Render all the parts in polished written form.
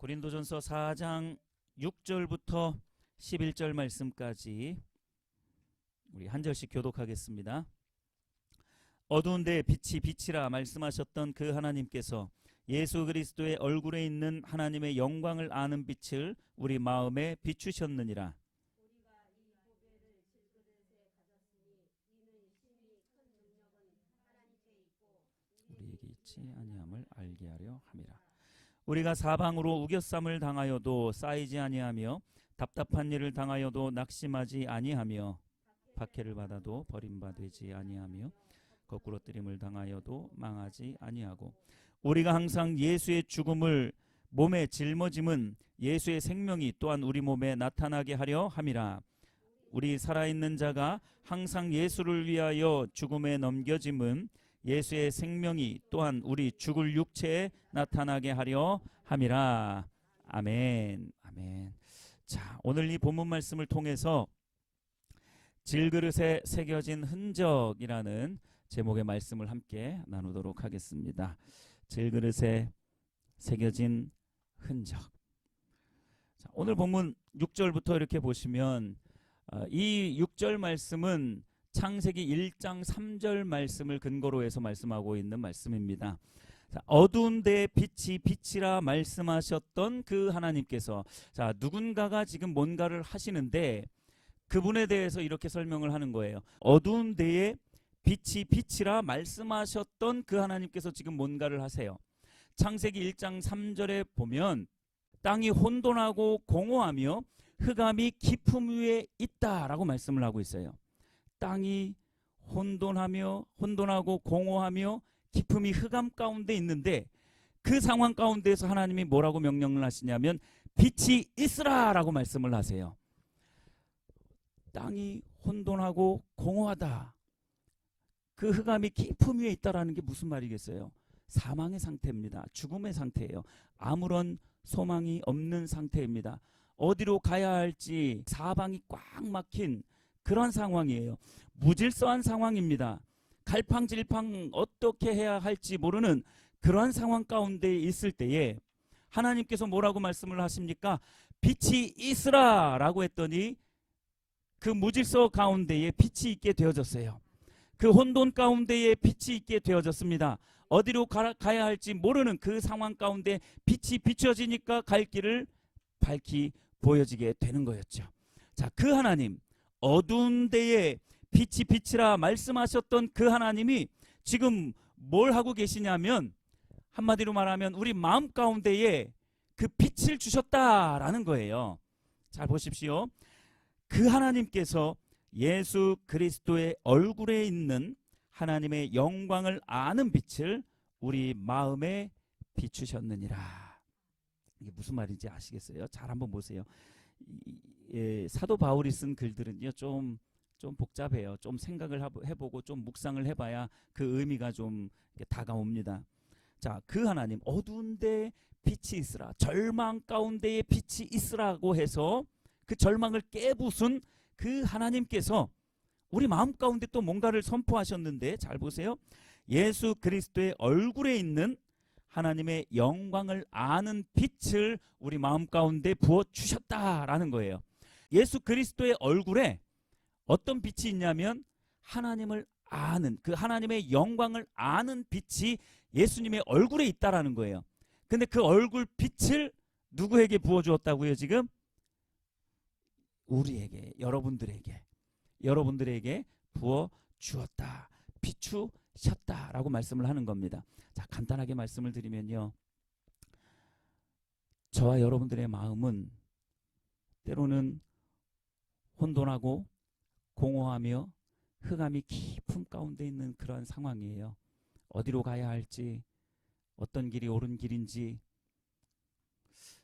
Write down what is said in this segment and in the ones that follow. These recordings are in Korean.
고린도전서 4장 6절부터 11절 말씀까지 우리 한 절씩 교독하겠습니다. 어두운 데에 빛이 빛이라 말씀하셨던 그 하나님께서 예수 그리스도의 얼굴에 있는 하나님의 영광을 아는 빛을 우리 마음에 비추셨느니라. 우리에게 있지 아니함을 알게 하려 함이라. 우리가 사방으로 우겨쌈을 당하여도 쌓이지 아니하며 답답한 일을 당하여도 낙심하지 아니하며 박해를 받아도 버림받지 아니하며 거꾸로 뜨림을 당하여도 망하지 아니하고 우리가 항상 예수의 죽음을 몸에 짊어짐은 예수의 생명이 또한 우리 몸에 나타나게 하려 함이라. 우리 살아있는 자가 항상 예수를 위하여 죽음에 넘겨짐은 예수의 생명이 또한 우리 죽을 육체에 나타나게 하려 함이라. 아멘. 아멘. 자, 오늘 이 본문 말씀을 통해서 질그릇에 새겨진 흔적이라는 제목의 말씀을 함께 나누도록 하겠습니다. 질그릇에 새겨진 흔적. 자, 오늘 본문 6절부터 이렇게 보시면 이 6절 말씀은 창세기 1장 3절 말씀을 근거로 해서 말씀하고 있는 말씀입니다. 자, 어두운 데에 빛이 빛이라 말씀하셨던 그 하나님께서, 자, 누군가가 지금 뭔가를 하시는데 그분에 대해서 이렇게 설명을 하는 거예요. 어두운 데에 빛이 빛이라 말씀하셨던 그 하나님께서 지금 뭔가를 하세요. 창세기 1장 3절에 보면 땅이 혼돈하고 공허하며 흑암이 깊음 위에 있다라고 말씀을 하고 있어요. 땅이 혼돈하고 공허하며 깊음이 흑암 가운데 있는데 그 상황 가운데에서 하나님이 뭐라고 명령을 하시냐면 빛이 있으라라고 말씀을 하세요. 땅이 혼돈하고 공허하다. 그 흑암이 깊음 위에 있다라는 게 무슨 말이겠어요? 사망의 상태입니다. 죽음의 상태예요. 아무런 소망이 없는 상태입니다. 어디로 가야 할지 사방이 꽉 막힌 그런 상황이에요. 무질서한 상황입니다. 갈팡질팡 어떻게 해야 할지 모르는 그런 상황 가운데 있을 때에 하나님께서 뭐라고 말씀을 하십니까? 빛이 있으라 라고 했더니 그 무질서 가운데에 빛이 있게 되어졌어요. 그 혼돈 가운데에 빛이 있게 되어졌습니다. 어디로 가야 할지 모르는 그 상황 가운데 빛이 비춰지니까 갈 길을 밝히 보여지게 되는 거였죠. 자, 그 하나님, 어두운 데에 빛이 빛이라 말씀하셨던 그 하나님이 지금 뭘 하고 계시냐면 한마디로 말하면 우리 마음 가운데에 그 빛을 주셨다라는 거예요. 잘 보십시오. 그 하나님께서 예수 그리스도의 얼굴에 있는 하나님의 영광을 아는 빛을 우리 마음에 비추셨느니라. 이게 무슨 말인지 아시겠어요? 잘 한번 보세요. 사도 바울이 쓴 글들은요 좀 복잡해요. 좀 생각을 해보고 좀 묵상을 해봐야 그 의미가 좀 다가옵니다. 자, 그 하나님, 어두운 데 빛이 있으라, 절망 가운데에 빛이 있으라고 해서 그 절망을 깨부순 그 하나님께서 우리 마음 가운데 또 뭔가를 선포하셨는데, 잘 보세요. 예수 그리스도의 얼굴에 있는 하나님의 영광을 아는 빛을 우리 마음 가운데 부어 주셨다라는 거예요. 예수 그리스도의 얼굴에 어떤 빛이 있냐면 하나님을 아는, 그 하나님의 영광을 아는 빛이 예수님의 얼굴에 있다라는 거예요. 근데 그 얼굴 빛을 누구에게 부어 주었다고요? 지금 우리에게, 여러분들에게 부어 주었다, 비추셨다라고 말씀을 하는 겁니다. 자, 간단하게 말씀을 드리면요, 저와 여러분들의 마음은 때로는 혼돈하고 공허하며 흑암이 깊은 가운데 있는 그런 상황이에요. 어디로 가야 할지, 어떤 길이 옳은 길인지,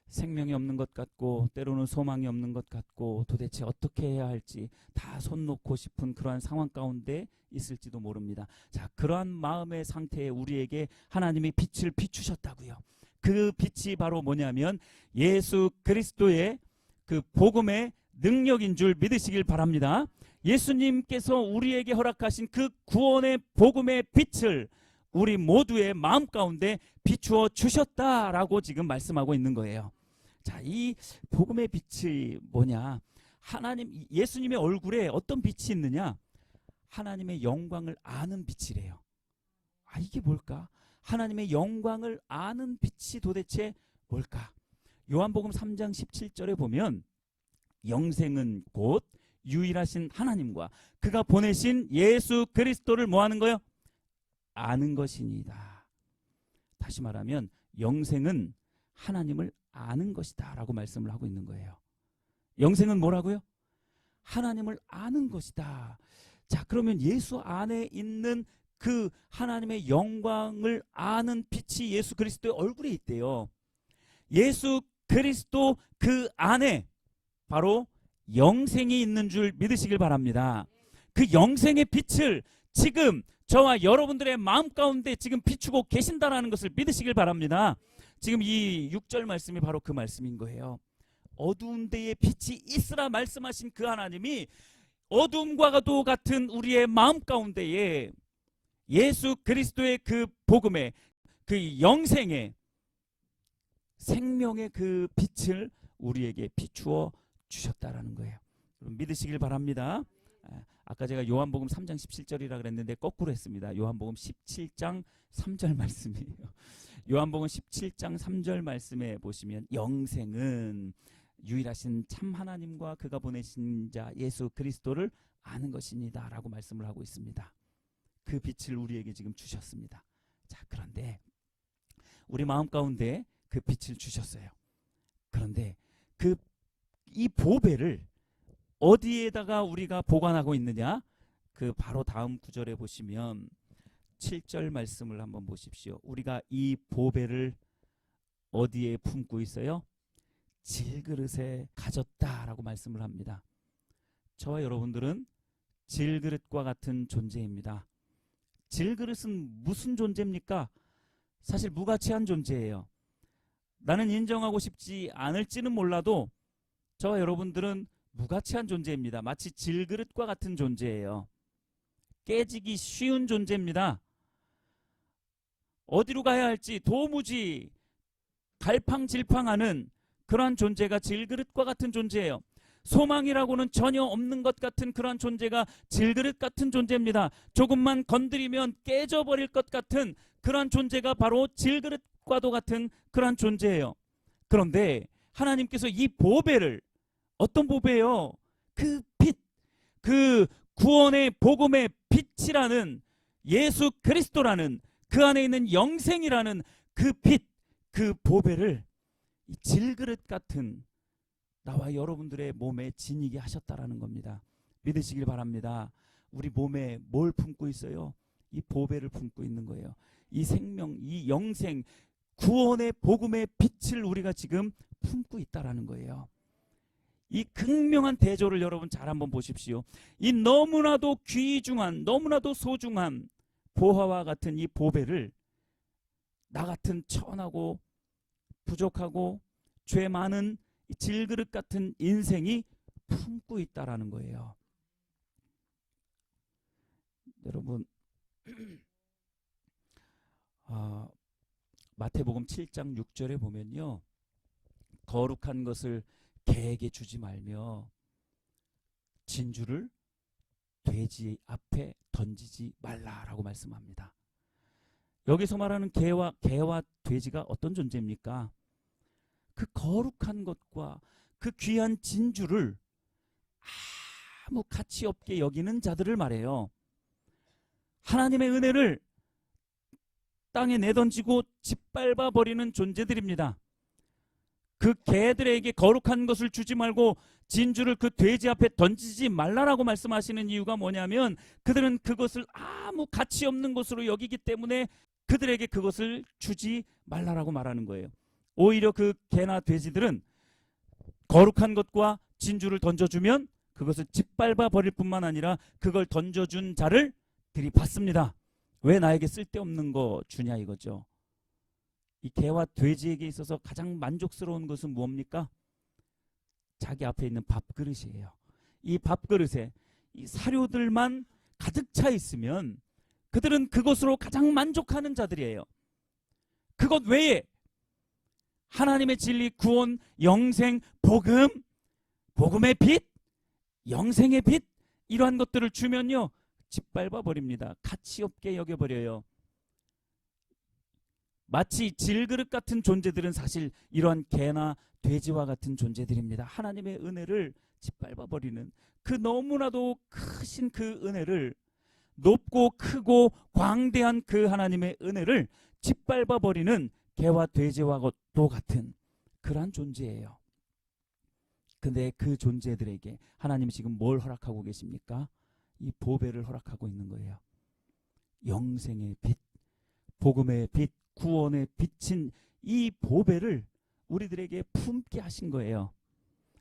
생명이 없는 것 같고 때로는 소망이 없는 것 같고 도대체 어떻게 해야 할지 다 손 놓고 싶은 그러한 상황 가운데 있을지도 모릅니다. 자, 그러한 마음의 상태에 우리에게 하나님이 빛을 비추셨다고요. 그 빛이 바로 뭐냐면 예수 그리스도의 그 복음의 능력인 줄 믿으시길 바랍니다. 예수님께서 우리에게 허락하신 그 구원의 복음의 빛을 우리 모두의 마음 가운데 비추어 주셨다라고 지금 말씀하고 있는 거예요. 자, 이 복음의 빛이 뭐냐? 하나님, 예수님의 얼굴에 어떤 빛이 있느냐? 하나님의 영광을 아는 빛이래요. 아, 이게 뭘까? 하나님의 영광을 아는 빛이 도대체 뭘까? 요한복음 3장 17절에 보면 영생은 곧 유일하신 하나님과 그가 보내신 예수 그리스도를 뭐 하는 거요? 아는 것이니이다. 다시 말하면 영생은 하나님을 아는 것이다 라고 말씀을 하고 있는 거예요. 영생은 뭐라고요? 하나님을 아는 것이다. 자, 그러면 예수 안에 있는 그 하나님의 영광을 아는 빛이 예수 그리스도의 얼굴에 있대요. 예수 그리스도 그 안에 바로 영생이 있는 줄 믿으시길 바랍니다. 그 영생의 빛을 지금 저와 여러분들의 마음 가운데 지금 비추고 계신다라는 것을 믿으시길 바랍니다. 지금 이 6절 말씀이 바로 그 말씀인 거예요. 어두운 데에 빛이 있으라 말씀하신 그 하나님이 어둠과도 같은 우리의 마음 가운데에 예수 그리스도의 그 복음의 그 영생의 생명의 그 빛을 우리에게 비추어 주셨다라는 거예요. 믿으시길 바랍니다. 아까 제가 요한복음 3장 17절이라 그랬는데 거꾸로 했습니다. 요한복음 17장 3절 말씀이에요. 요한복음 17장 3절 말씀에 보시면 영생은 유일하신 참 하나님과 그가 보내신 자 예수 그리스도를 아는 것입니다 라고 말씀을 하고 있습니다. 그 빛을 우리에게 지금 주셨습니다. 자, 그런데 우리 마음 가운데 그 빛을 주셨어요. 그런데 이 보배를 어디에다가 우리가 보관하고 있느냐? 그 바로 다음 구절에 보시면 7절 말씀을 한번 보십시오. 우리가 이 보배를 어디에 품고 있어요? 질그릇에 가졌다라고 말씀을 합니다. 저와 여러분들은 질그릇과 같은 존재입니다. 질그릇은 무슨 존재입니까? 사실 무가치한 존재예요. 나는 인정하고 싶지 않을지는 몰라도 저와 여러분들은 무가치한 존재입니다. 마치 질그릇과 같은 존재예요. 깨지기 쉬운 존재입니다. 어디로 가야 할지 도무지 갈팡질팡하는 그러한 존재가 질그릇과 같은 존재예요. 소망이라고는 전혀 없는 것 같은 그러한 존재가 질그릇 같은 존재입니다. 조금만 건드리면 깨져버릴 것 같은 그러한 존재가 바로 질그릇과도 같은 그러한 존재예요. 그런데 하나님께서 이 보배를, 어떤 보배예요? 그 빛, 그 구원의 복음의 빛이라는 예수 그리스도라는 그 안에 있는 영생이라는 그 빛, 그 보배를 이 질그릇 같은 나와 여러분들의 몸에 지니게 하셨다라는 겁니다. 믿으시길 바랍니다. 우리 몸에 뭘 품고 있어요? 이 보배를 품고 있는 거예요. 이 생명, 이 영생, 구원의 복음의 빛을 우리가 지금 품고 있다라는 거예요. 이 극명한 대조를 여러분 잘 한번 보십시오. 이 너무나도 귀중한, 너무나도 소중한 보화와 같은 이 보배를 나 같은 천하고 부족하고 죄 많은 질그릇 같은 인생이 품고 있다라는 거예요. 여러분, 마태복음 7장 6절에 보면요, 거룩한 것을 개에게 주지 말며 진주를 돼지 앞에 던지지 말라라고 말씀합니다. 여기서 말하는 개와 돼지가 어떤 존재입니까? 그 거룩한 것과 그 귀한 진주를 아무 가치 없게 여기는 자들을 말해요. 하나님의 은혜를 땅에 내던지고 짓밟아 버리는 존재들입니다. 그 개들에게 거룩한 것을 주지 말고 진주를 그 돼지 앞에 던지지 말라라고 말씀하시는 이유가 뭐냐면 그들은 그것을 아무 가치 없는 것으로 여기기 때문에 그들에게 그것을 주지 말라라고 말하는 거예요. 오히려 그 개나 돼지들은 거룩한 것과 진주를 던져주면 그것을 짓밟아 버릴 뿐만 아니라 그걸 던져준 자를 들이받습니다. 왜 나에게 쓸데없는 거 주냐 이거죠. 이 개와 돼지에게 있어서 가장 만족스러운 것은 무엇입니까? 자기 앞에 있는 밥그릇이에요. 이 밥그릇에 이 사료들만 가득 차 있으면 그들은 그것으로 가장 만족하는 자들이에요. 그것 외에 하나님의 진리, 구원, 영생, 복음, 복음의 빛, 영생의 빛, 이러한 것들을 주면요 짓밟아 버립니다. 가치 없게 여겨버려요. 마치 질그릇 같은 존재들은 사실 이러한 개나 돼지와 같은 존재들입니다. 하나님의 은혜를 짓밟아 버리는, 그 너무나도 크신 그 은혜를, 높고 크고 광대한 그 하나님의 은혜를 짓밟아 버리는 개와 돼지와 도 같은 그러한 존재예요. 근데 그 존재들에게 하나님이 지금 뭘 허락하고 계십니까? 이 보배를 허락하고 있는 거예요. 영생의 빛, 복음의 빛, 구원의 빛인 이 보배를 우리들에게 품게 하신 거예요.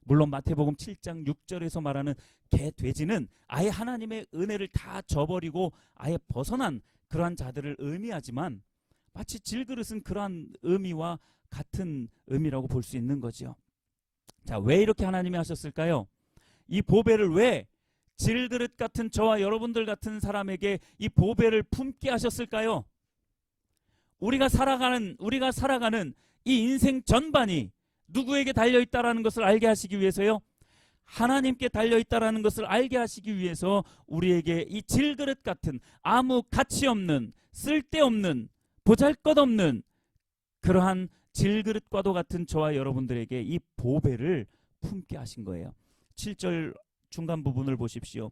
물론 마태복음 7장 6절에서 말하는 개, 돼지는 아예 하나님의 은혜를 다 저버리고 아예 벗어난 그러한 자들을 의미하지만 마치 질그릇은 그러한 의미와 같은 의미라고 볼 수 있는 거죠. 자, 왜 이렇게 하나님이 하셨을까요? 이 보배를 왜 질그릇 같은 저와 여러분들 같은 사람에게 이 보배를 품게 하셨을까요? 우리가 살아가는 이 인생 전반이 누구에게 달려있다라는 것을 알게 하시기 위해서요, 하나님께 달려있다라는 것을 알게 하시기 위해서 우리에게 이 질그릇 같은 아무 가치 없는, 쓸데없는, 보잘것없는 그러한 질그릇과도 같은 저와 여러분들에게 이 보배를 품게 하신 거예요. 7절 중간 부분을 보십시오.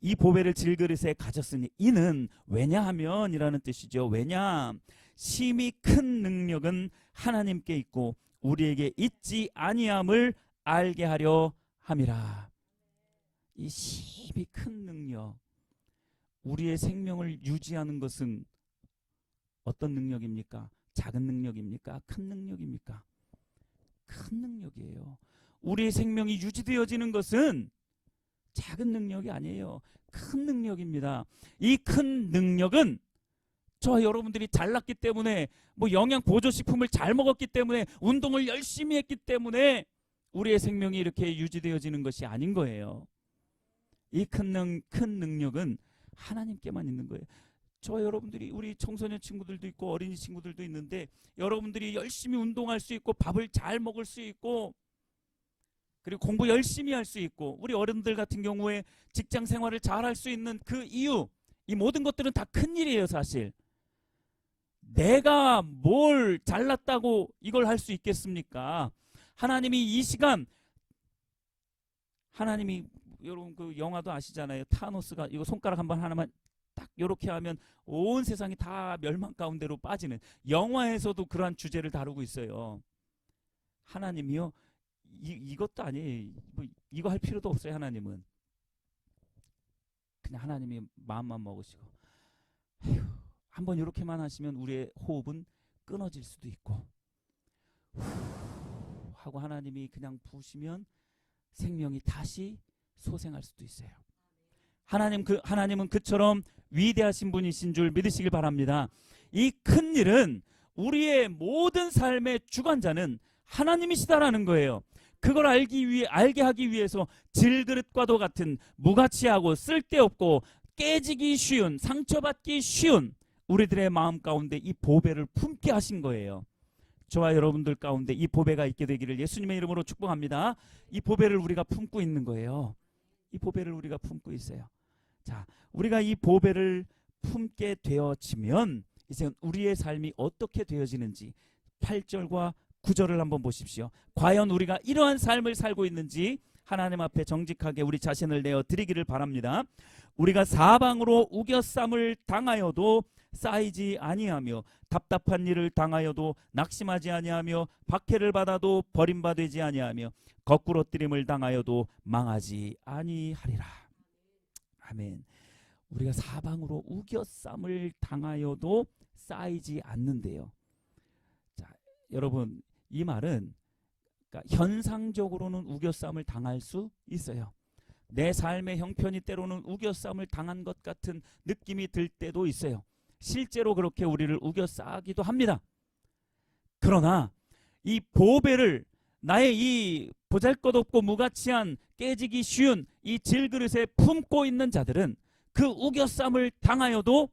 이 보배를 질그릇에 가졌으니 이는 왜냐하면 이라는 뜻이죠. 왜냐? 심히 큰 능력은 하나님께 있고 우리에게 있지 아니함을 알게 하려 함이라. 이 심히 큰 능력, 우리의 생명을 유지하는 것은 어떤 능력입니까? 작은 능력입니까? 큰 능력입니까? 큰 능력이에요. 우리의 생명이 유지되어지는 것은 작은 능력이 아니에요. 큰 능력입니다. 이 큰 능력은 저와 여러분들이 잘났기 때문에, 영양 보조식품을 잘 먹었기 때문에, 운동을 열심히 했기 때문에 우리의 생명이 이렇게 유지되어지는 것이 아닌 거예요. 이 큰 능력은 하나님께만 있는 거예요. 저와 여러분들이, 우리 청소년 친구들도 있고 어린이 친구들도 있는데, 여러분들이 열심히 운동할 수 있고 밥을 잘 먹을 수 있고 그리고 공부 열심히 할 수 있고, 우리 어른들 같은 경우에 직장 생활을 잘 할 수 있는 그 이유, 이 모든 것들은 다 큰일이에요. 사실 내가 뭘 잘났다고 이걸 할 수 있겠습니까? 하나님이 이 시간, 하나님이, 여러분 그 영화도 아시잖아요. 타노스가 이거 손가락 하나만 딱 이렇게 하면 온 세상이 다 멸망 가운데로 빠지는, 영화에서도 그러한 주제를 다루고 있어요. 하나님이요, 이것도 아니에요. 이거 할 필요도 없어요. 하나님은 그냥 하나님이 마음만 먹으시고, 한번 이렇게만 하시면 우리의 호흡은 끊어질 수도 있고, 하고 하나님이 그냥 부으시면 생명이 다시 소생할 수도 있어요. 하나님은 그처럼 위대하신 분이신 줄 믿으시길 바랍니다. 이 큰 일은, 우리의 모든 삶의 주관자는 하나님이시다라는 거예요. 그걸 알게 하기 위해서 질그릇과도 같은 무가치하고 쓸데없고 깨지기 쉬운, 상처받기 쉬운 우리들의 마음 가운데 이 보배를 품게 하신 거예요. 저와 여러분들 가운데 이 보배가 있게 되기를 예수님의 이름으로 축복합니다. 이 보배를 우리가 품고 있는 거예요. 이 보배를 우리가 품고 있어요. 자, 우리가 이 보배를 품게 되어지면 이제 우리의 삶이 어떻게 되어지는지 8절과 9절을 한번 보십시오. 과연 우리가 이러한 삶을 살고 있는지 하나님 앞에 정직하게 우리 자신을 내어 드리기를 바랍니다. 우리가 사방으로 우겨쌈을 당하여도 쌓이지 아니하며, 답답한 일을 당하여도 낙심하지 아니하며, 박해를 받아도 버림받지 아니하며, 거꾸로 뜨림을 당하여도 망하지 아니하리라. 아멘. 우리가 사방으로 우겨쌈을 당하여도 쌓이지 않는데요. 자, 여러분, 이 말은, 그러니까 현상적으로는 우겨쌈을 당할 수 있어요. 내 삶의 형편이 때로는 우겨쌈을 당한 것 같은 느낌이 들 때도 있어요. 실제로 그렇게 우리를 우겨싸기도 합니다. 그러나 이 보배를, 나의 이 보잘것없고 무가치한, 깨지기 쉬운 이 질그릇에 품고 있는 자들은 그 우겨쌈을 당하여도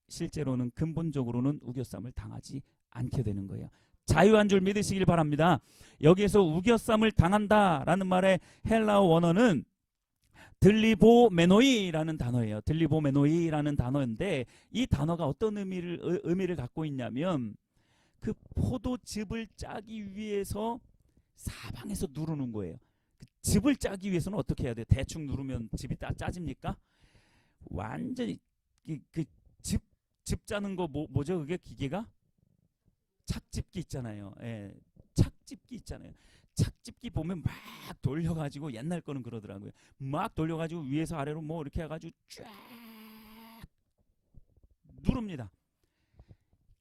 실제로는, 근본적으로는 우겨쌈을 당하지 않게 되는 거예요. 자유한 줄 믿으시길 바랍니다. 여기에서 우겨쌈을 당한다라는 말의 헬라어 원어는 들리보메노이라는 단어예요. 들리보메노이라는 단어인데 이 단어가 어떤 의미를 갖고 있냐면 그 포도즙을 짜기 위해서 사방에서 누르는 거예요. 그 즙을 짜기 위해서는 어떻게 해야 돼요? 대충 누르면 즙이 짜집니까? 완전히 즙 짜는 거 뭐죠? 그게 기계가? 착즙기 있잖아요. 예, 착즙기 있잖아요. 착즙기 보면 막 돌려가지고 옛날 거는 그러더라고요. 막 돌려가지고 위에서 아래로 뭐 이렇게 해가지고 쫙 누릅니다.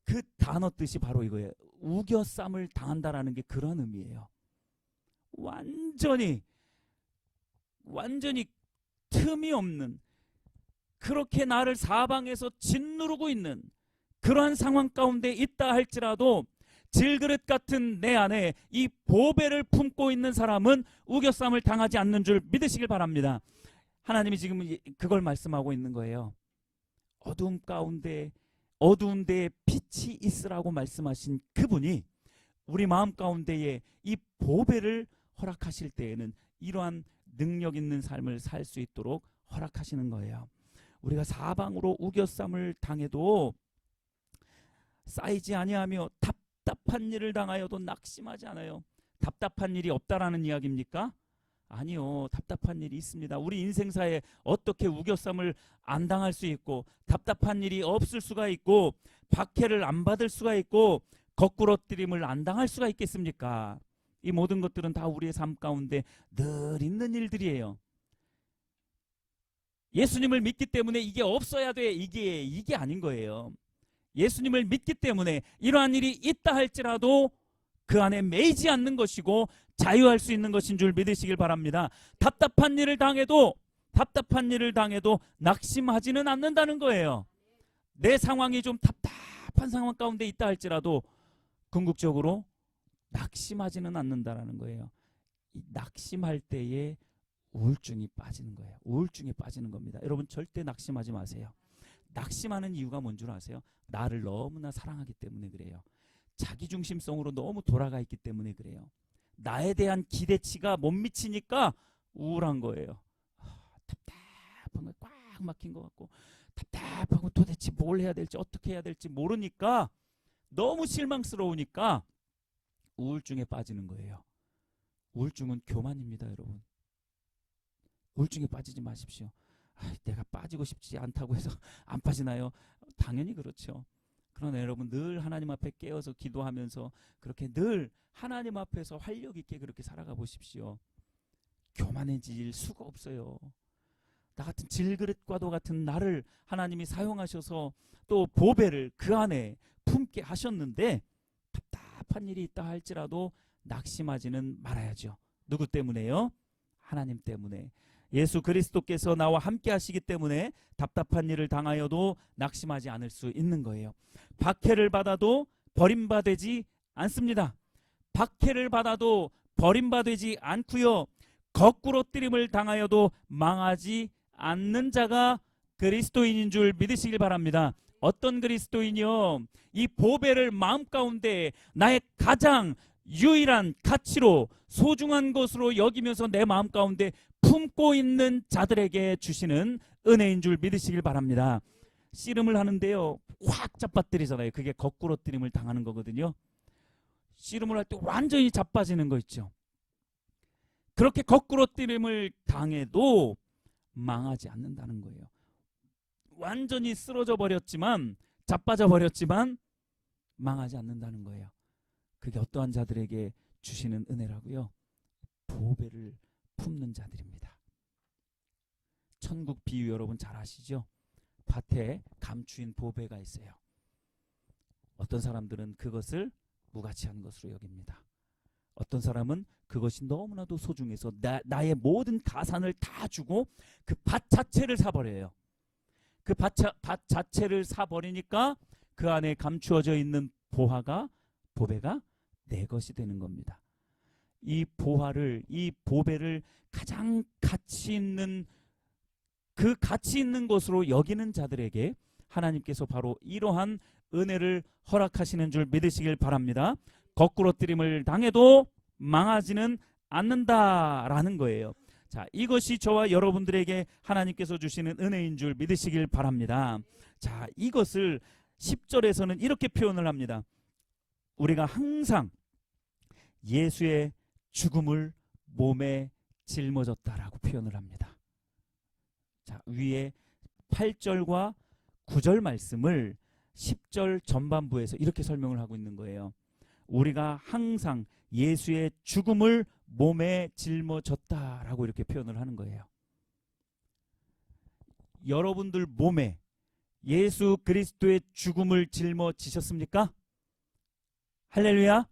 그 단어 뜻이 바로 이거예요. 우겨쌈을 당한다라는 게 그런 의미예요. 완전히 틈이 없는, 그렇게 나를 사방에서 짓누르고 있는 그러한 상황 가운데 있다 할지라도 질그릇 같은 내 안에 이 보배를 품고 있는 사람은 우겨쌈을 당하지 않는 줄 믿으시길 바랍니다. 하나님이 지금 그걸 말씀하고 있는 거예요. 어두움 가운데 어두운 데에 빛이 있으라고 말씀하신 그분이 우리 마음 가운데에 이 보배를 허락하실 때에는 이러한 능력 있는 삶을 살 수 있도록 허락하시는 거예요. 우리가 사방으로 우겨쌈을 당해도 쌓이지 아니하며 답답한 일을 당하여도 낙심하지 않아요. 답답한 일이 없다라는 이야기입니까? 아니요. 답답한 일이 있습니다. 우리 인생사에 어떻게 우겨쌈을 안 당할 수 있고 답답한 일이 없을 수가 있고 박해를 안 받을 수가 있고 거꾸러뜨림을 안 당할 수가 있겠습니까? 이 모든 것들은 다 우리의 삶 가운데 늘 있는 일들이에요. 예수님을 믿기 때문에 이게 없어야 돼. 이게 아닌 거예요. 예수님을 믿기 때문에 이러한 일이 있다 할지라도 그 안에 매이지 않는 것이고 자유할 수 있는 것인 줄 믿으시길 바랍니다. 답답한 일을 당해도 낙심하지는 않는다는 거예요. 내 상황이 좀 답답한 상황 가운데 있다 할지라도 궁극적으로 낙심하지는 않는다라는 거예요. 이 낙심할 때에 우울증이 빠지는 거예요. 우울증에 빠지는 겁니다. 여러분 절대 낙심하지 마세요. 낙심하는 이유가 뭔 줄 아세요? 나를 너무나 사랑하기 때문에 그래요. 자기중심성으로 너무 돌아가 있기 때문에 그래요. 나에 대한 기대치가 못 미치니까 우울한 거예요. 답답한 거 꽉 막힌 것 같고 답답하고 도대체 뭘 해야 될지 어떻게 해야 될지 모르니까 너무 실망스러우니까 우울증에 빠지는 거예요. 우울증은 교만입니다, 여러분. 우울증에 빠지지 마십시오. 내가 빠지고 싶지 않다고 해서 안 빠지나요? 당연히 그렇죠. 그러나 여러분 늘 하나님 앞에 깨어서 기도하면서 그렇게 늘 하나님 앞에서 활력 있게 그렇게 살아가 보십시오. 교만해질 수가 없어요. 나 같은 질그릇과도 같은 나를 하나님이 사용하셔서 또 보배를 그 안에 품게 하셨는데 답답한 일이 있다 할지라도 낙심하지는 말아야죠. 누구 때문에요? 하나님 때문에. 예수 그리스도께서 나와 함께 하시기 때문에 답답한 일을 당하여도 낙심하지 않을 수 있는 거예요. 박해를 받아도 버림받지 않습니다. 박해를 받아도 버림받지 않고요. 거꾸로뜨림을 당하여도 망하지 않는 자가 그리스도인인 줄 믿으시길 바랍니다. 어떤 그리스도인이요? 이 보배를 마음 가운데 나의 가장 유일한 가치로 소중한 것으로 여기면서 내 마음 가운데 품고 있는 자들에게 주시는 은혜인 줄 믿으시길 바랍니다. 씨름을 하는데요, 확 잡아뜨리잖아요. 그게 거꾸로뜨림을 당하는 거거든요. 씨름을 할 때 완전히 자빠지는 거 있죠. 그렇게 거꾸로뜨림을 당해도 망하지 않는다는 거예요. 완전히 쓰러져 버렸지만, 자빠져 버렸지만 망하지 않는다는 거예요. 그게 어떠한 자들에게 주시는 은혜라고요? 보배를 품는 자들입니다. 천국 비유 여러분 잘 아시죠? 밭에 감추인 보배가 있어요. 어떤 사람들은 그것을 무가치한 것으로 여깁니다. 어떤 사람은 그것이 너무나도 소중해서 나의 모든 가산을 다 주고 그 밭 자체를 사버려요. 그 밭 자체를 사버리니까 그 안에 감추어져 있는 보배가 내 것이 되는 겁니다. 이 보배를 가장 가치 있는 그 가치 있는 것으로 여기는 자들에게 하나님께서 바로 이러한 은혜를 허락하시는 줄 믿으시길 바랍니다. 거꾸로뜨림을 당해도 망하지는 않는다라는 거예요. 자, 이것이 저와 여러분들에게 하나님께서 주시는 은혜인 줄 믿으시길 바랍니다. 자, 이것을 10절에서는 이렇게 표현을 합니다. 우리가 항상 예수의 죽음을 몸에 짊어졌다라고 표현을 합니다. 자, 위에 8절과 9절 말씀을 10절 전반부에서 이렇게 설명을 하고 있는 거예요. 우리가 항상 예수의 죽음을 몸에 짊어졌다라고 이렇게 표현을 하는 거예요. 여러분들 몸에 예수 그리스도의 죽음을 짊어지셨습니까? 할렐루야.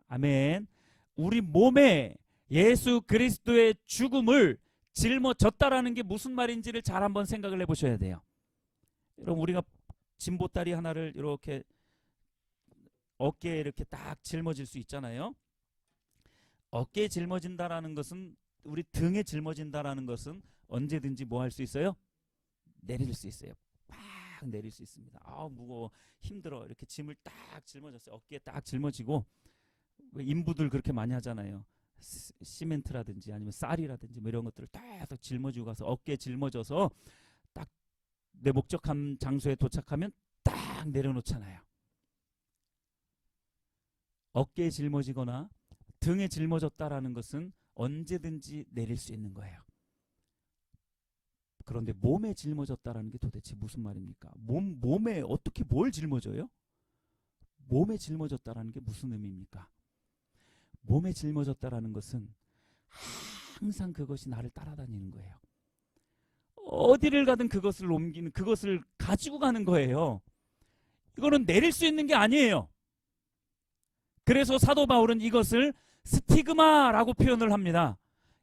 아멘. 우리 몸에 예수 그리스도의 죽음을 짊어졌다라는 게 무슨 말인지를 잘 한번 생각을 해보셔야 돼요. 여러분, 우리가 짐보따리 하나를 이렇게 어깨에 이렇게 딱 짊어질 수 있잖아요. 어깨에 짊어진다라는 것은, 우리 등에 짊어진다라는 것은 언제든지 뭐 할 수 있어요? 내릴 수 있어요. 팍 내릴 수 있습니다. 아, 무거워, 힘들어. 이렇게 짐을 딱 짊어졌어요. 어깨에 딱 짊어지고, 왜 인부들 그렇게 많이 하잖아요. 시멘트라든지 아니면 쌀이라든지 뭐 이런 것들을 딱 짊어지고 가서 어깨에 짊어져서 딱 내 목적한 장소에 도착하면 딱 내려놓잖아요. 어깨에 짊어지거나 등에 짊어졌다라는 것은 언제든지 내릴 수 있는 거예요. 그런데 몸에 짊어졌다라는 게 도대체 무슨 말입니까? 몸에 어떻게 뭘 짊어져요? 몸에 짊어졌다라는 게 무슨 의미입니까? 몸에 짊어졌다라는 것은 항상 그것이 나를 따라다니는 거예요. 어디를 가든 그것을 옮기는, 그것을 가지고 가는 거예요. 이거는 내릴 수 있는 게 아니에요. 그래서 사도 바울은 이것을 스티그마라고 표현을 합니다.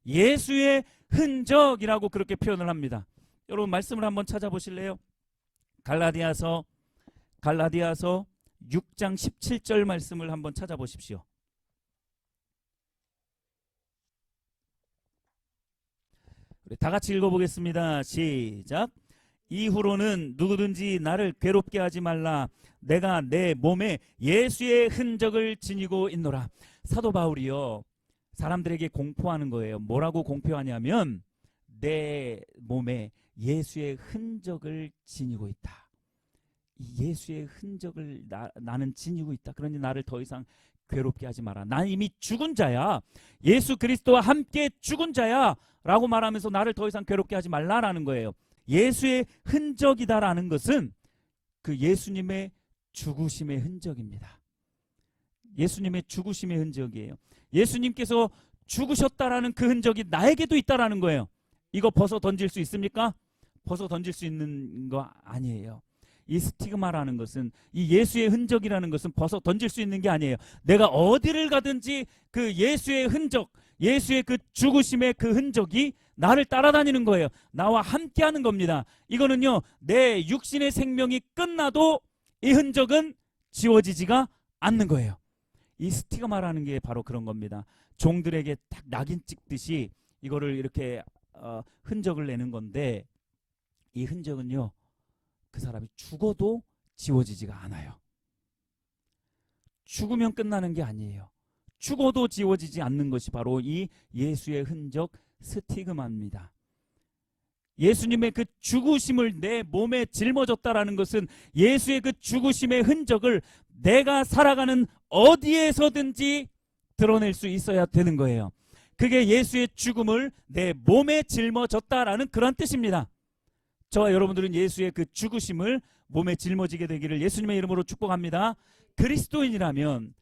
예수의 흔적이라고 그렇게 표현을 합니다. 여러분, 말씀을 한번 찾아보실래요? 갈라디아서 6장 17절 말씀을 한번 찾아보십시오. 다 같이 읽어보겠습니다. 시작. 이후로는 누구든지 나를 괴롭게 하지 말라. 내가 내 몸에 예수의 흔적을 지니고 있노라. 사도 바울이요, 사람들에게 공포하는 거예요. 뭐라고 공포하냐면 내 몸에 예수의 흔적을 지니고 있다. 예수의 흔적을 나는 지니고 있다. 그러니 나를 더 이상 괴롭게 하지 마라. 난 이미 죽은 자야. 예수 그리스도와 함께 죽은 자야 라고 말하면서 나를 더 이상 괴롭게 하지 말라라는 거예요. 예수의 흔적이다라는 것은 그 예수님의 죽으심의 흔적입니다. 예수님의 죽으심의 흔적이에요. 예수님께서 죽으셨다라는 그 흔적이 나에게도 있다라는 거예요. 이거 벗어 던질 수 있습니까? 벗어 던질 수 있는 거 아니에요. 이 스티그마라는 것은, 이 예수의 흔적이라는 것은 벗어 던질 수 있는 게 아니에요. 내가 어디를 가든지 그 예수의 흔적, 예수의 그 죽으심의 그 흔적이 나를 따라다니는 거예요. 나와 함께하는 겁니다. 이거는요, 내 육신의 생명이 끝나도 이 흔적은 지워지지가 않는 거예요. 이 스티그마라는 게 바로 그런 겁니다. 종들에게 딱 낙인 찍듯이 이거를 이렇게 흔적을 내는 건데, 이 흔적은요, 그 사람이 죽어도 지워지지가 않아요. 죽으면 끝나는 게 아니에요. 죽어도 지워지지 않는 것이 바로 이 예수의 흔적 스티그마입니다. 예수님의 그 죽으심을 내 몸에 짊어졌다라는 것은 예수의 그 죽으심의 흔적을 내가 살아가는 어디에서든지 드러낼 수 있어야 되는 거예요. 그게 예수의 죽음을 내 몸에 짊어졌다라는 그런 뜻입니다. 저와 여러분들은 예수의 그 죽으심을 몸에 짊어지게 되기를 예수님의 이름으로 축복합니다. 그리스도인이라면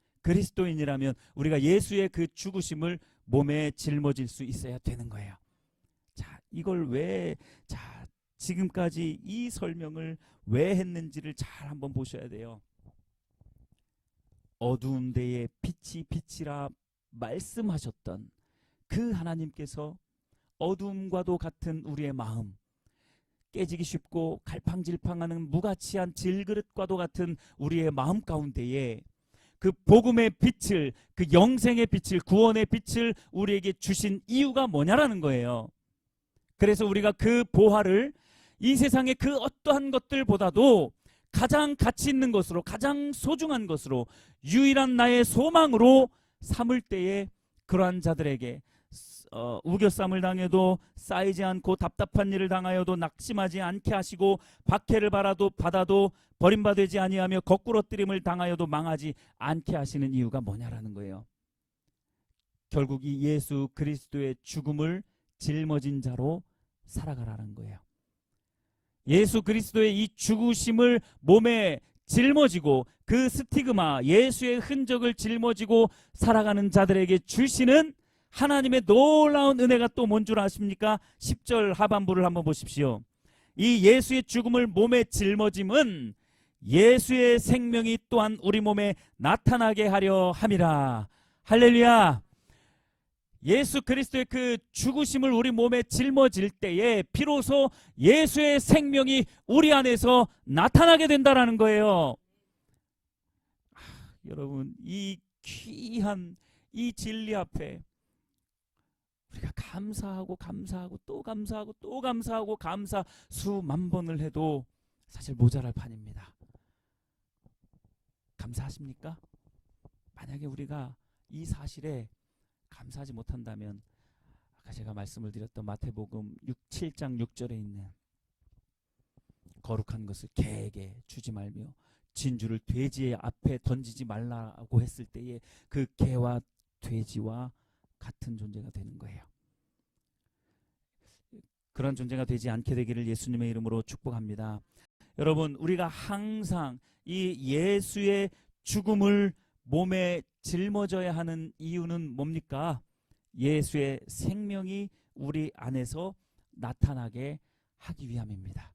우리가 예수의 그 죽으심을 몸에 짊어질 수 있어야 되는 거예요. 자, 이걸 지금까지 이 설명을 왜 했는지를 잘 한번 보셔야 돼요. 어두운 데에 빛이 빛이라 말씀하셨던 그 하나님께서 어둠과도 같은 우리의 마음, 깨지기 쉽고 갈팡질팡하는 무가치한 질그릇과도 같은 우리의 마음 가운데에 그 복음의 빛을, 그 영생의 빛을, 구원의 빛을 우리에게 주신 이유가 뭐냐라는 거예요. 그래서 우리가 그 보화를 이 세상의 그 어떠한 것들보다도 가장 가치 있는 것으로, 가장 소중한 것으로, 유일한 나의 소망으로 삼을 때에 그러한 자들에게 우겨쌈을 당해도 쌓이지 않고 답답한 일을 당하여도 낙심하지 않게 하시고 박해를 받아도 버림받지 아니하며 거꾸러뜨림을 당하여도 망하지 않게 하시는 이유가 뭐냐라는 거예요. 결국 이 예수 그리스도의 죽음을 짊어진 자로 살아가라는 거예요. 예수 그리스도의 이 죽으심을 몸에 짊어지고 그 스티그마, 예수의 흔적을 짊어지고 살아가는 자들에게 주시는 하나님의 놀라운 은혜가 또 뭔 줄 아십니까? 10절 하반부를 한번 보십시오. 이 예수의 죽음을 몸에 짊어짐은 예수의 생명이 또한 우리 몸에 나타나게 하려 함이라. 할렐루야. 예수 그리스도의 그 죽으심을 우리 몸에 짊어질 때에 비로소 예수의 생명이 우리 안에서 나타나게 된다라는 거예요. 여러분, 이 귀한 이 진리 앞에 우리가 감사하고 또 감사하고 감사 수만 번을 해도 사실 모자랄 판입니다. 감사하십니까? 만약에 우리가 이 사실에 감사하지 못한다면 아까 제가 말씀을 드렸던 마태복음 7장 6절에 있는 거룩한 것을 개에게 주지 말며 진주를 돼지의 앞에 던지지 말라고 했을 때에 그 개와 돼지와 같은 존재가 되는 거예요. 그런 존재가 되지 않게 되기를 예수님의 이름으로 축복합니다. 여러분, 우리가 항상 이 예수의 죽음을 몸에 짊어져야 하는 이유는 뭡니까? 예수의 생명이 우리 안에서 나타나게 하기 위함입니다.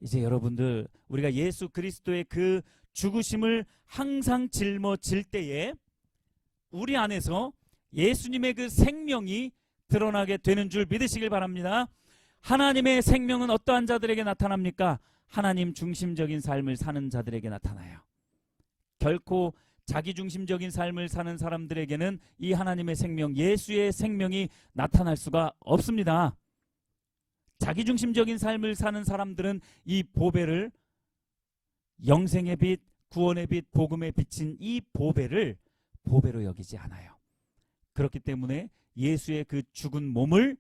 이제 여러분들, 우리가 예수 그리스도의 그 죽으심을 항상 짊어질 때에 우리 안에서 예수님의 그 생명이 드러나게 되는 줄 믿으시길 바랍니다. 하나님의 생명은 어떠한 자들에게 나타납니까? 하나님 중심적인 삶을 사는 자들에게 나타나요. 결코 자기중심적인 삶을 사는 사람들에게는 이 하나님의 생명, 예수의 생명이 나타날 수가 없습니다. 자기중심적인 삶을 사는 사람들은 이 보배를, 영생의 빛, 구원의 빛, 복음의 빛인 이 보배를 보배로 여기지 않아요. 그렇기 때문에 예수의 그 죽은 몸을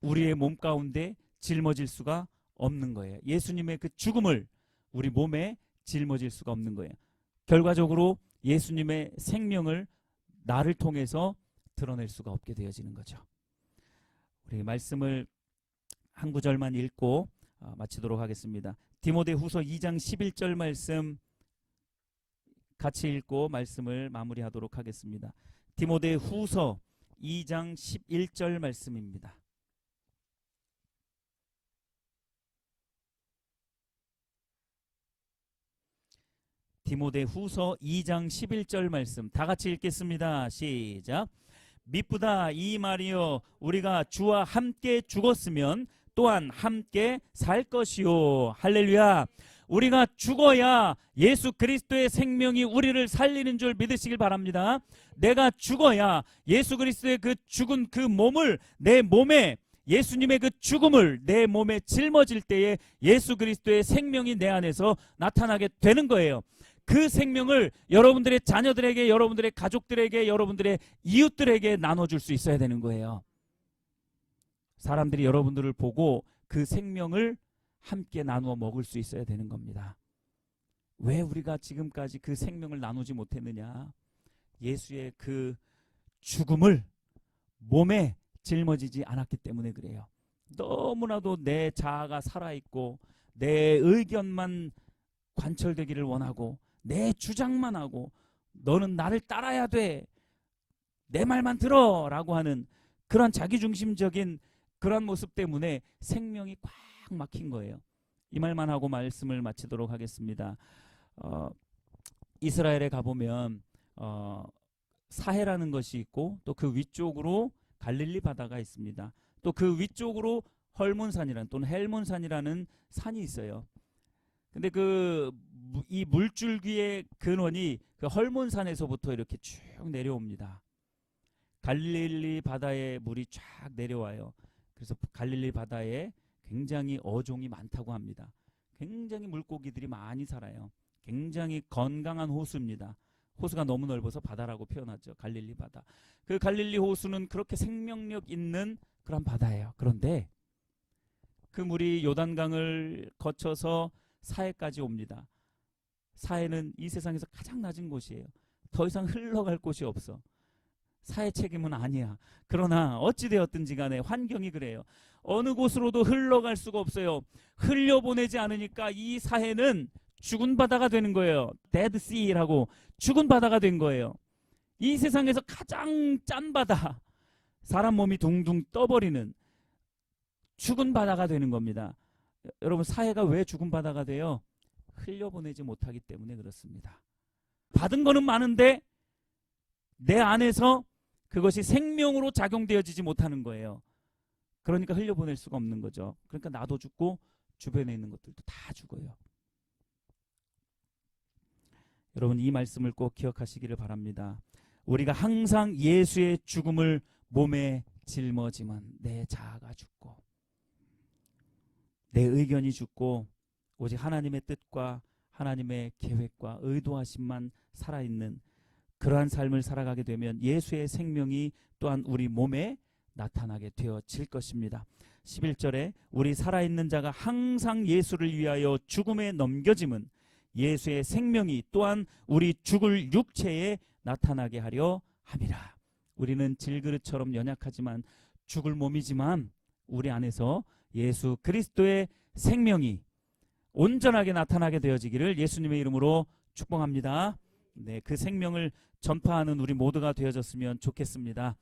우리의 몸 가운데 짊어질 수가 없는 거예요. 예수님의 그 죽음을 우리 몸에 짊어질 수가 없는 거예요. 결과적으로 예수님의 생명을 나를 통해서 드러낼 수가 없게 되어지는 거죠. 우리 말씀을 한 구절만 읽고 마치도록 하겠습니다. 디모데후서 2장 11절 말씀 같이 읽고 말씀을 마무리하도록 하겠습니다. 디모데후서 2장 11절 말씀입니다. 디모데후서 2장 11절 말씀 다 같이 읽겠습니다. 시작. 미쁘다 이 말이요 우리가 주와 함께 죽었으면 또한 함께 살 것이요. 할렐루야. 우리가 죽어야 예수 그리스도의 생명이 우리를 살리는 줄 믿으시길 바랍니다. 내가 죽어야 예수 그리스도의 그 죽은 그 몸을 내 몸에, 예수님의 그 죽음을 내 몸에 짊어질 때에 예수 그리스도의 생명이 내 안에서 나타나게 되는 거예요. 그 생명을 여러분들의 자녀들에게, 여러분들의 가족들에게, 여러분들의 이웃들에게 나눠줄 수 있어야 되는 거예요. 사람들이 여러분들을 보고 그 생명을 함께 나누어 먹을 수 있어야 되는 겁니다. 왜 우리가 지금까지 그 생명을 나누지 못했느냐? 예수의 그 죽음을 몸에 짊어지지 않았기 때문에 그래요. 너무나도 내 자아가 살아있고 내 의견만 관철되기를 원하고 내 주장만 하고 너는 나를 따라야 돼, 내 말만 들어 라고 하는 그런 자기중심적인 그런 모습 때문에 생명이 꽉 막힌 거예요. 이 말만 하고 말씀을 마치도록 하겠습니다. 이스라엘에 가보면 사해라는 것이 있고 또 그 위쪽으로 갈릴리 바다가 있습니다. 또 그 위쪽으로 헐몬산이라는 또는 헬몬산이라는 산이 있어요. 근데 이 물줄기의 근원이 그 헐몬산에서부터 이렇게 쭉 내려옵니다. 갈릴리 바다에 물이 쫙 내려와요. 그래서 갈릴리 바다에 굉장히 어종이 많다고 합니다. 굉장히 물고기들이 많이 살아요. 굉장히 건강한 호수입니다. 호수가 너무 넓어서 바다라고 표현하죠. 갈릴리 바다. 그 갈릴리 호수는 그렇게 생명력 있는 그런 바다예요. 그런데 그 물이 요단강을 거쳐서 사해까지 옵니다. 사해는 이 세상에서 가장 낮은 곳이에요. 더 이상 흘러갈 곳이 없어. 사해 책임은 아니야. 그러나 어찌되었든지 간에 환경이 그래요. 어느 곳으로도 흘러갈 수가 없어요. 흘려보내지 않으니까 이 사해는 죽은 바다가 되는 거예요. Dead Sea라고 죽은 바다가 된 거예요. 이 세상에서 가장 짠 바다, 사람 몸이 둥둥 떠버리는 죽은 바다가 되는 겁니다. 여러분, 사해가 왜 죽은 바다가 돼요? 흘려보내지 못하기 때문에 그렇습니다. 받은 거는 많은데 내 안에서 그것이 생명으로 작용되어지지 못하는 거예요. 그러니까 흘려보낼 수가 없는 거죠. 그러니까 나도 죽고 주변에 있는 것들도 다 죽어요. 여러분, 이 말씀을 꼭 기억하시기를 바랍니다. 우리가 항상 예수의 죽음을 몸에 짊어지면 내 자아가 죽고 내 의견이 죽고 오직 하나님의 뜻과 하나님의 계획과 의도하심만 살아있는 그러한 삶을 살아가게 되면 예수의 생명이 또한 우리 몸에 나타나게 되어질 것입니다. 11절에 우리 살아있는 자가 항상 예수를 위하여 죽음에 넘겨짐은 예수의 생명이 또한 우리 죽을 육체에 나타나게 하려 함이라. 우리는 질그릇처럼 연약하지만 죽을 몸이지만 우리 안에서 예수 그리스도의 생명이 온전하게 나타나게 되어지기를 예수님의 이름으로 축복합니다. 네, 그 생명을 전파하는 우리 모두가 되어졌으면 좋겠습니다.